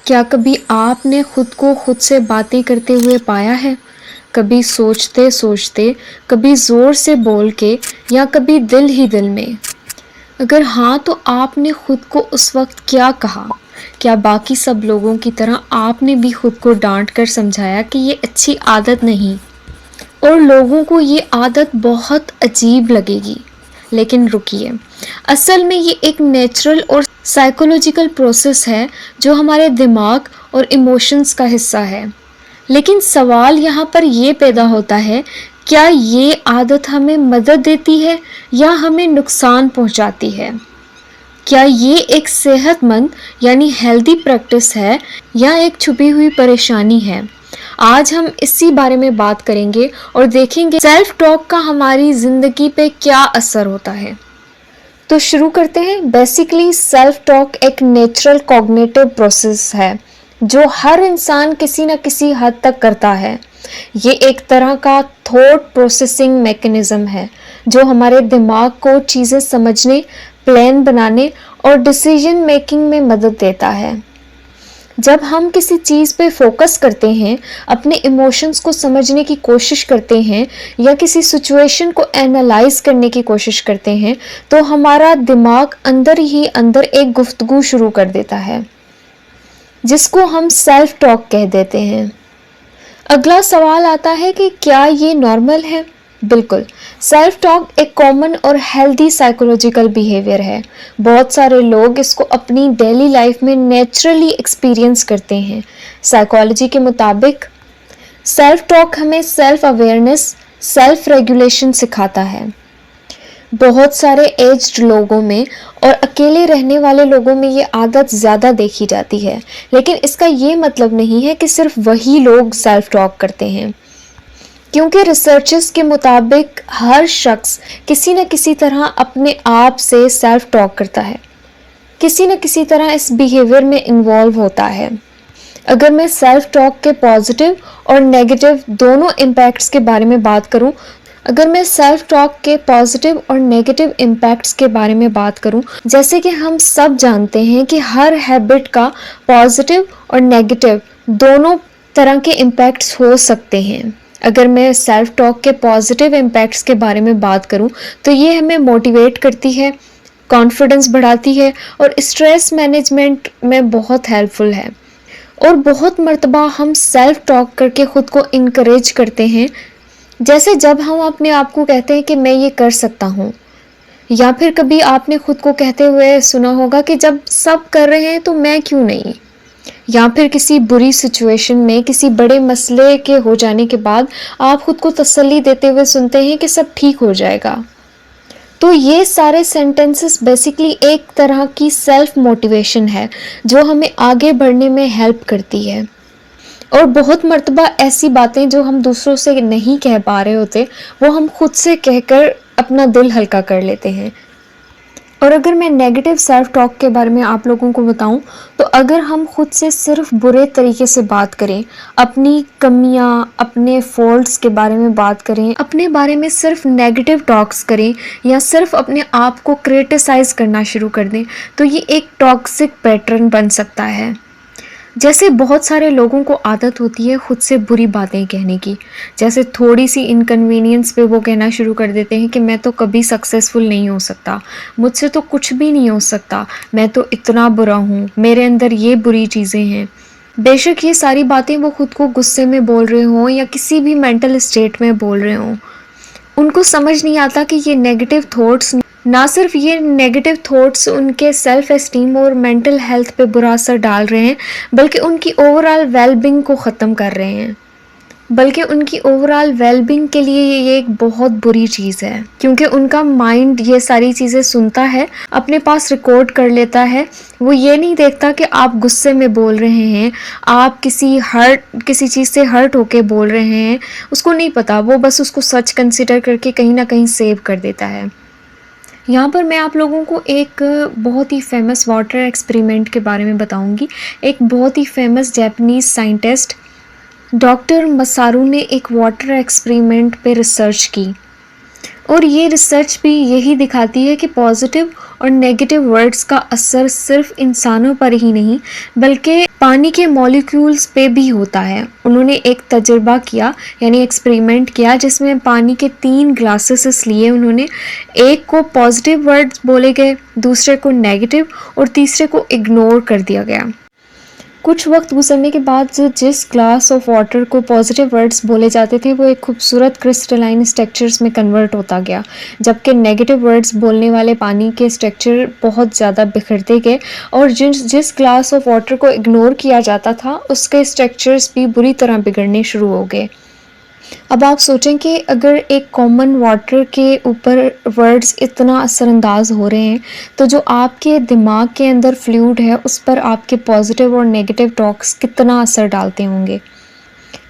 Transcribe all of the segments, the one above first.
क्या कभी आपने खुद को खुद से बातें करते हुए पाया है? कभी सोचते सोचते, कभी जोर से बोल के या कभी दिल ही दिल में? अगर हाँ, तो आपने खुद को उस वक्त क्या कहा? क्या बाकी सब लोगों की तरह आपने भी खुद को डांट कर समझाया कि ये अच्छी आदत नहीं और लोगों को ये आदत बहुत अजीब लगेगी? लेकिन रुकिए, असल में ये एक नेचुरल और साइकोलॉजिकल प्रोसेस है जो हमारे दिमाग और इमोशंस का हिस्सा है। लेकिन सवाल यहाँ पर ये पैदा होता है, क्या ये आदत हमें मदद देती है या हमें नुकसान पहुँचाती है? क्या ये एक सेहतमंद यानी हेल्दी प्रैक्टिस है या एक छुपी हुई परेशानी है? आज हम इसी बारे में बात करेंगे और देखेंगे सेल्फ टॉक का हमारी ज़िंदगी पे क्या असर होता है। तो शुरू करते हैं। बेसिकली सेल्फ टॉक एक नेचुरल कॉग्निटिव प्रोसेस है जो हर इंसान किसी न किसी हद तक करता है। ये एक तरह का थॉट प्रोसेसिंग मैकेनिज्म है जो हमारे दिमाग को चीज़ें समझने, प्लान बनाने और डिसीजन मेकिंग में मदद देता है। जब हम किसी चीज़ पे फोकस करते हैं, अपने इमोशंस को समझने की कोशिश करते हैं या किसी सिचुएशन को एनालाइज करने की कोशिश करते हैं, तो हमारा दिमाग अंदर ही अंदर एक गुफ्तगू शुरू कर देता है जिसको हम सेल्फ टॉक कह देते हैं। अगला सवाल आता है कि क्या ये नॉर्मल है? बिल्कुल, सेल्फ टॉक एक कॉमन और हेल्दी साइकोलॉजिकल बिहेवियर है। बहुत सारे लोग इसको अपनी डेली लाइफ में नेचुरली एक्सपीरियंस करते हैं। साइकोलॉजी के मुताबिक सेल्फ टॉक हमें सेल्फ अवेयरनेस, सेल्फ रेगुलेशन सिखाता है। बहुत सारे एज्ड लोगों में और अकेले रहने वाले लोगों में ये आदत ज़्यादा देखी जाती है, लेकिन इसका ये मतलब नहीं है कि सिर्फ वही लोग सेल्फ टॉक करते हैं, क्योंकि रिसर्चर्स के मुताबिक हर शख्स किसी न किसी तरह अपने आप से सेल्फ टॉक करता है, किसी न किसी तरह इस बिहेवियर में इन्वॉल्व होता है। अगर मैं सेल्फ टॉक के पॉजिटिव और नेगेटिव दोनों इम्पैक्ट्स के बारे में बात करूं, जैसे कि हम सब जानते हैं कि हर हैबिट का पॉजिटिव और नेगेटिव दोनों तरह के इम्पैक्ट्स हो सकते हैं। अगर मैं सेल्फ टॉक के पॉजिटिव इम्पैक्ट्स के बारे में बात करूं, तो ये हमें मोटिवेट करती है, कॉन्फिडेंस बढ़ाती है और स्ट्रेस मैनेजमेंट में बहुत हेल्पफुल है। और बहुत मर्तबा हम सेल्फ टॉक करके ख़ुद को इनकरेज करते हैं, जैसे जब हम अपने आप को कहते हैं कि मैं ये कर सकता हूँ, या फिर कभी आपने खुद को कहते हुए सुना होगा कि जब सब कर रहे हैं तो मैं क्यों नहीं। या फिर किसी बुरी सिचुएशन में, किसी बड़े मसले के हो जाने के बाद आप खुद को तसल्ली देते हुए सुनते हैं कि सब ठीक हो जाएगा। तो ये सारे सेंटेंसेस बेसिकली एक तरह की सेल्फ मोटिवेशन है जो हमें आगे बढ़ने में हेल्प करती है। और बहुत मर्तबा ऐसी बातें जो हम दूसरों से नहीं कह पा रहे होते, वो हम खुद से कहकर अपना दिल हल्का कर लेते हैं। और अगर मैं नेगेटिव सेल्फ टॉक के बारे में आप लोगों को बताऊं, तो अगर हम खुद से सिर्फ बुरे तरीके से बात करें, अपनी कमियां, अपने फॉल्ट्स के बारे में बात करें, अपने बारे में सिर्फ नेगेटिव टॉक्स करें या सिर्फ अपने आप को क्रिटिसाइज़ करना शुरू कर दें, तो ये एक टॉक्सिक पैटर्न बन सकता है। जैसे बहुत सारे लोगों को आदत होती है खुद से बुरी बातें कहने की। जैसे थोड़ी सी इनकन्वीनियंस पे वो कहना शुरू कर देते हैं कि मैं तो कभी सक्सेसफुल नहीं हो सकता, मुझसे तो कुछ भी नहीं हो सकता, मैं तो इतना बुरा हूँ, मेरे अंदर ये बुरी चीज़ें हैं। बेशक ये सारी बातें वो खुद को गुस्से में बोल रहे हों या किसी भी मेंटल स्टेट में बोल रहे हों, उनको समझ नहीं आता कि ये नेगेटिव थॉट्स, ना सिर्फ ये नेगेटिव थॉट्स उनके सेल्फ एस्टीम और मेंटल हेल्थ पे बुरा असर डाल रहे हैं, बल्कि उनकी ओवरऑल वेलबींग को ख़त्म कर रहे हैं। बल्कि उनकी ओवरऑल वेलबींग के लिए ये एक बहुत बुरी चीज़ है, क्योंकि उनका माइंड ये सारी चीज़ें सुनता है, अपने पास रिकॉर्ड कर लेता है। वो ये नहीं देखता कि आप गुस्से में बोल रहे हैं, आप किसी चीज़ से हर्ट होके बोल रहे हैं, उसको नहीं पता। वो बस उसको सच कंसिडर करके कहीं ना कहीं सेव कर देता है। यहाँ पर मैं आप लोगों को एक बहुत ही फेमस वाटर एक्सपेरिमेंट के बारे में बताऊंगी। एक बहुत ही famous Japanese scientist doctor Masaru ने एक वाटर एक्सपेरिमेंट पे रिसर्च की, और ये रिसर्च भी यही दिखाती है कि पॉजिटिव और नेगेटिव वर्ड्स का असर सिर्फ इंसानों पर ही नहीं बल्कि पानी के मॉलिक्यूल्स पे भी होता है। उन्होंने एक तजुर्बा किया यानी एक्सपेरिमेंट किया जिसमें पानी के 3 ग्लासेस लिए उन्होंने, एक को पॉजिटिव वर्ड्स बोले गए, दूसरे को नेगेटिव और तीसरे को इग्नोर कर दिया गया। कुछ वक्त गुजरने के बाद जिस ग्लास ऑफ वाटर को पॉजिटिव वर्ड्स बोले जाते थे वो एक खूबसूरत क्रिस्टलाइन स्ट्रक्चर्स में कन्वर्ट होता गया, जबकि नेगेटिव वर्ड्स बोलने वाले पानी के स्ट्रक्चर बहुत ज़्यादा बिखरते गए और जिस ग्लास ऑफ वाटर को इग्नोर किया जाता था उसके स्ट्रक्चर्स भी बुरी तरह बिगड़ने शुरू हो गए। अब आप सोचें कि अगर एक कॉमन वाटर के ऊपर वर्ड्स इतना असरअंदाज हो रहे हैं तो जो आपके दिमाग के अंदर फ्लूइड है उस पर आपके पॉजिटिव और नेगेटिव टॉक्स कितना असर डालते होंगे।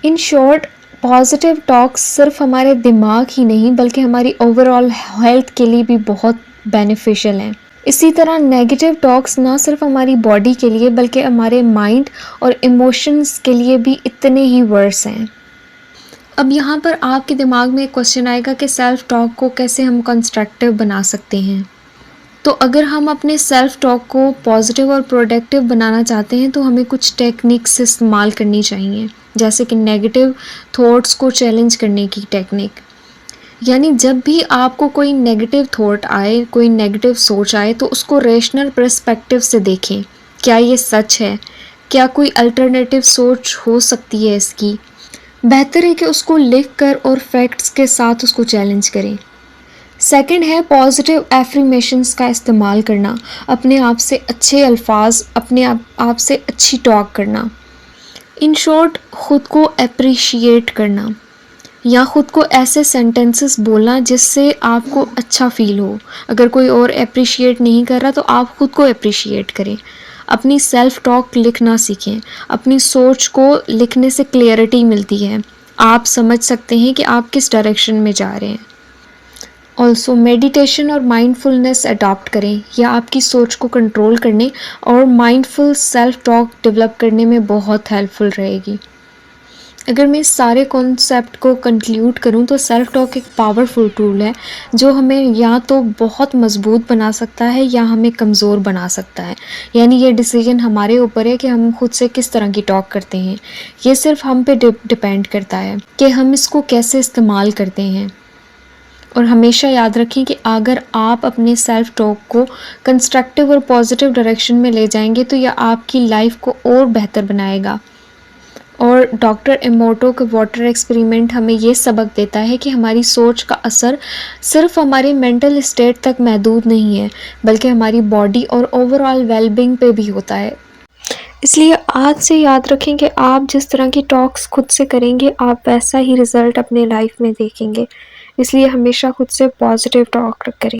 इन शॉर्ट, पॉजिटिव टॉक्स सिर्फ हमारे दिमाग ही नहीं बल्कि हमारी ओवरऑल हेल्थ के लिए भी बहुत बेनिफिशियल हैं। इसी तरह नेगेटिव टॉक्स ना सिर्फ हमारी बॉडी के लिए बल्कि हमारे माइंड और इमोशंस के लिए भी इतने ही वर्स हैं। अब यहाँ पर आपके दिमाग में एक क्वेश्चन आएगा कि सेल्फ टॉक को कैसे हम कंस्ट्रक्टिव बना सकते हैं। तो अगर हम अपने सेल्फ टॉक को पॉजिटिव और प्रोडक्टिव बनाना चाहते हैं तो हमें कुछ टेक्निक्स इस्तेमाल करनी चाहिए, जैसे कि नेगेटिव थॉट्स को चैलेंज करने की टेक्निक। यानी जब भी आपको कोई नेगेटिव थॉट आए, कोई नेगेटिव सोच आए तो उसको रेशनल पर्सपेक्टिव से देखें। क्या ये सच है? क्या कोई अल्टरनेटिव सोच हो सकती है इसकी? बेहतर है कि उसको लिख कर और फैक्ट्स के साथ उसको चैलेंज करें। सेकंड है पॉजिटिव एफर्मेशंस का इस्तेमाल करना, अपने आप से अच्छे अल्फाज, अपने आप से अच्छी टॉक करना। इन शॉर्ट, ख़ुद को अप्रिशिएट करना या ख़ुद को ऐसे सेंटेंसेस बोलना जिससे आपको अच्छा फील हो। अगर कोई और अप्रिशिएट नहीं कर रहा तो आप ख़ुद को अप्रिशिएट करें। अपनी सेल्फ टॉक लिखना सीखें। अपनी सोच को लिखने से क्लियरिटी मिलती है, आप समझ सकते हैं कि आप किस डायरेक्शन में जा रहे हैं। ऑल्सो मेडिटेशन और माइंडफुलनेस अडॉप्ट करें, यह आपकी सोच को कंट्रोल करने और माइंडफुल सेल्फ टॉक डेवलप करने में बहुत हेल्पफुल रहेगी। अगर मैं इस सारे कॉन्सेप्ट को कंक्लूड करूं तो सेल्फ टॉक एक पावरफुल टूल है जो हमें या तो बहुत मजबूत बना सकता है या हमें कमज़ोर बना सकता है। यानी ये डिसीजन हमारे ऊपर है कि हम खुद से किस तरह की टॉक करते हैं। ये सिर्फ हम पे डिपेंड करता है कि हम इसको कैसे इस्तेमाल करते हैं। और हमेशा याद रखें कि अगर आप अपने सेल्फ टॉक को कंस्ट्रक्टिव और पॉजिटिव डायरेक्शन में ले जाएंगे तो यह आपकी लाइफ को और बेहतर बनाएगा। और डॉक्टर इमोटो के वाटर एक्सपेरिमेंट हमें ये सबक देता है कि हमारी सोच का असर सिर्फ हमारे मेंटल स्टेट तक महदूद नहीं है बल्कि हमारी बॉडी और ओवरऑल वेलबींग पे भी होता है। इसलिए आज से याद रखें कि आप जिस तरह की टॉक्स खुद से करेंगे आप वैसा ही रिज़ल्ट अपने लाइफ में देखेंगे। इसलिए हमेशा खुद से पॉजिटिव टॉक करें।